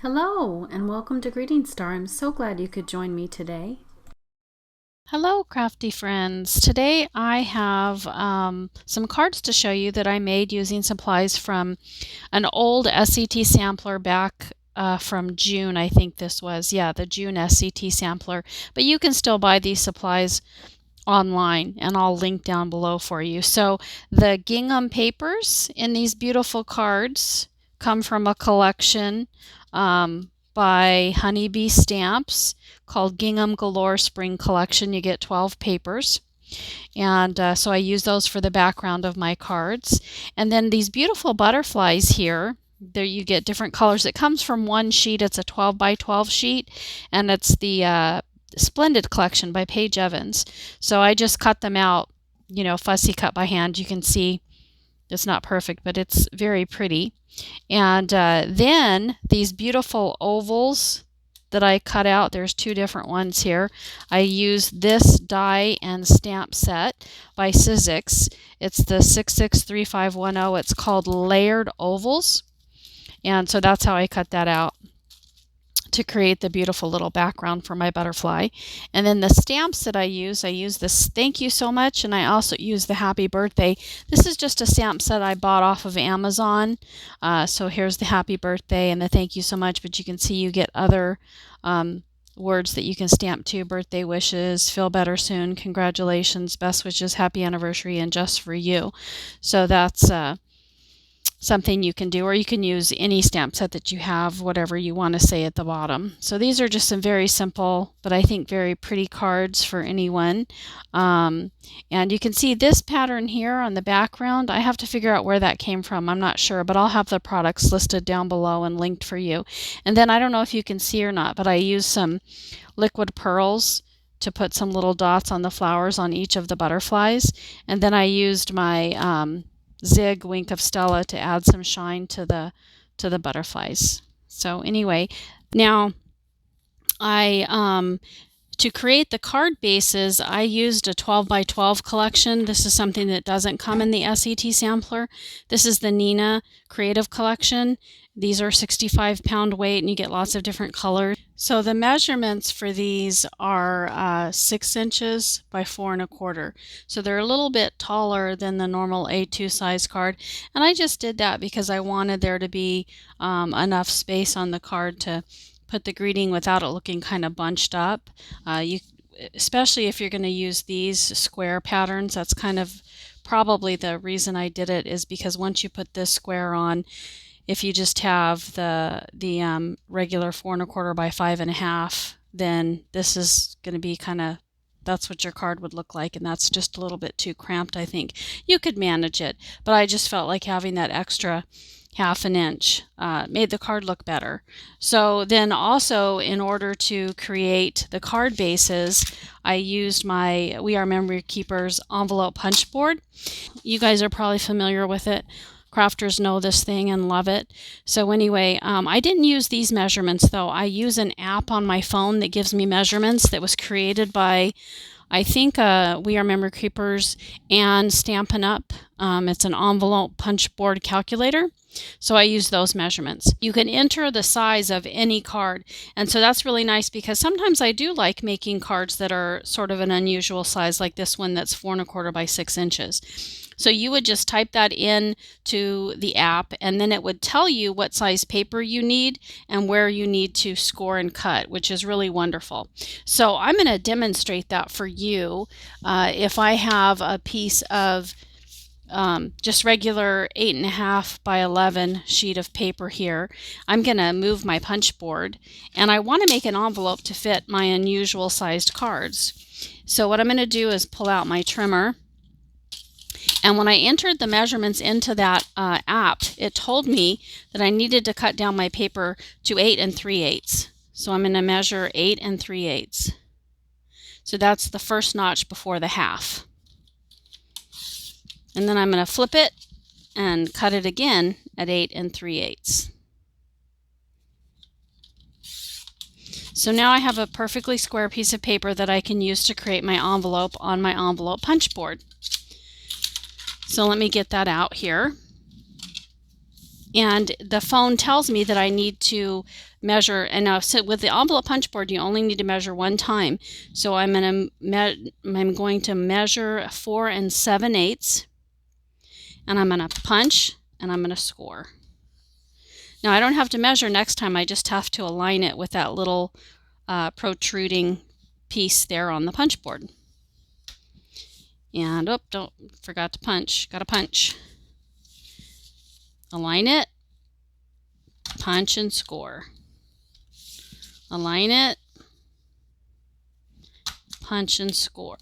Hello and welcome to Greetingstar. I'm so glad you could join me today. Hello, crafty friends. Today I have some cards to show you that I made using supplies from an old SCT sampler back from June, I think this was. Yeah, the June SCT sampler. But you can still buy these supplies online, and I'll link down below for you. So the gingham papers in these beautiful cards come from a collection by Honeybee Stamps called Gingham Galore Spring Collection. You get 12 papers. And so I use those for the background of my cards. And then these beautiful butterflies here, there you get different colors. It comes from one sheet. It's a 12 by 12 sheet, and it's the Splendid Collection by Paige Evans. So I just cut them out, fussy cut by hand. You can see it's not perfect, but it's very pretty. And then these beautiful ovals that I cut out, there's two different ones here. I used this die and stamp set by Sizzix. It's the 663510. It's called Layered Ovals. And so that's how I cut that out to create the beautiful little background for my butterfly. And then the stamps that I use this thank you so much, and I also use the happy birthday. This is just a stamp set I bought off of Amazon. So here's the happy birthday and the thank you so much, but you can see you get other words that you can stamp to: birthday wishes, feel better soon, congratulations, best wishes, happy anniversary, and just for you. So that's something you can do, or you can use any stamp set that you have, whatever you want to say at the bottom. So these are just some very simple, but I think very pretty cards for anyone. And you can see this pattern here on the background. I have to figure out where that came from. I'm not sure, but I'll have the products listed down below and linked for you. And then I don't know if you can see or not, but I used some liquid pearls to put some little dots on the flowers on each of the butterflies. And then I used my Zig Wink of Stella to add some shine to the butterflies. So anyway, now to create the card bases, I used a 12 by 12 collection. This is something that doesn't come in the SCT sampler. This is the Nina Creative Collection. These are 65-pound weight, and you get lots of different colors. So the measurements for these are 6 inches by 4 1/4. So they're a little bit taller than the normal A2 size card. And I just did that because I wanted there to be enough space on the card to put the greeting without it looking kind of bunched up. Especially if you're going to use these square patterns, that's kind of probably the reason I did it, is because once you put this square on, if you just have the regular 4 1/4 by 5 1/2, then this is going to be that's what your card would look like, and that's just a little bit too cramped, I think. You could manage it, but I just felt like having that extra 1/2 inch made the card look better. So then also, in order to create the card bases, I used my We Are Memory Keepers envelope punch board. You guys are probably familiar with it. Crafters know this thing and love it. So anyway, I didn't use these measurements though. I use an app on my phone that gives me measurements that was created by, I think, We Are Memory Keepers and Stampin' Up. It's an envelope punch board calculator. So I use those measurements. You can enter the size of any card, and so that's really nice because sometimes I do like making cards that are sort of an unusual size, like this one that's 4 1/4 by 6 inches. So you would just type that in to the app, and then it would tell you what size paper you need and where you need to score and cut, which is really wonderful. So I'm going to demonstrate that for you. If I have a piece of just regular 8 1/2 by 11 sheet of paper here, I'm going to move my punch board, and I want to make an envelope to fit my unusual sized cards. So what I'm going to do is pull out my trimmer. And when I entered the measurements into that app, it told me that I needed to cut down my paper to 8 3/8. So I'm going to measure 8 3/8. So that's the first notch before the half. And then I'm going to flip it and cut it again at 8 3/8. So now I have a perfectly square piece of paper that I can use to create my envelope on my envelope punch board. So let me get that out here. And the phone tells me that I need to measure, and now so with the envelope punch board you only need to measure one time. So I'm going to measure 4 7/8, and I'm going to punch, and I'm going to score. Now I don't have to measure next time, I just have to align it with that little protruding piece there on the punch board. And forgot to punch, gotta punch. Align it, punch and score. Align it, punch and score.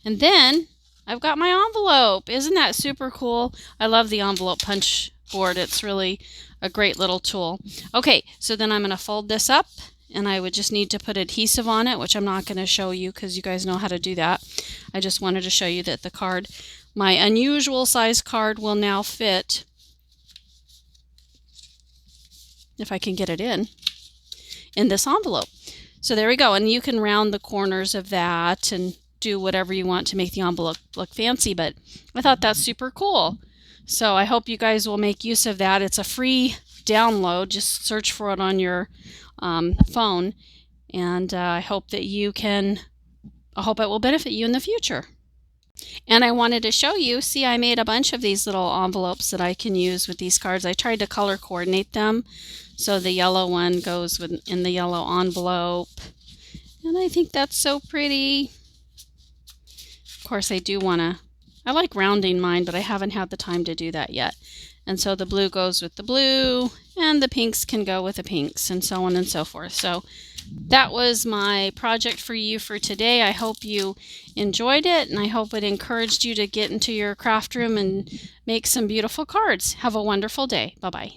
And then I've got my envelope. Isn't that super cool? I love the envelope punch board. It's really a great little tool. Okay, so then I'm going to fold this up, and I would just need to put adhesive on it, which I'm not going to show you because you guys know how to do that. I just wanted to show you that the card, my unusual size card, will now fit, if I can get it in this envelope. So there we go, and you can round the corners of that and do whatever you want to make the envelope look fancy, but I thought that's super cool. So I hope you guys will make use of that. It's a free download. Just search for it on your phone, and I hope that I hope it will benefit you in the future. And I wanted to show you, see, I made a bunch of these little envelopes that I can use with these cards. I tried to color coordinate them. So the yellow one goes in the yellow envelope. And I think that's so pretty. Of course, I like rounding mine, but I haven't had the time to do that yet. And so the blue goes with the blue, and the pinks can go with the pinks, and so on and so forth. So that was my project for you for today. I hope you enjoyed it, and I hope it encouraged you to get into your craft room and make some beautiful cards. Have a wonderful day. Bye-bye.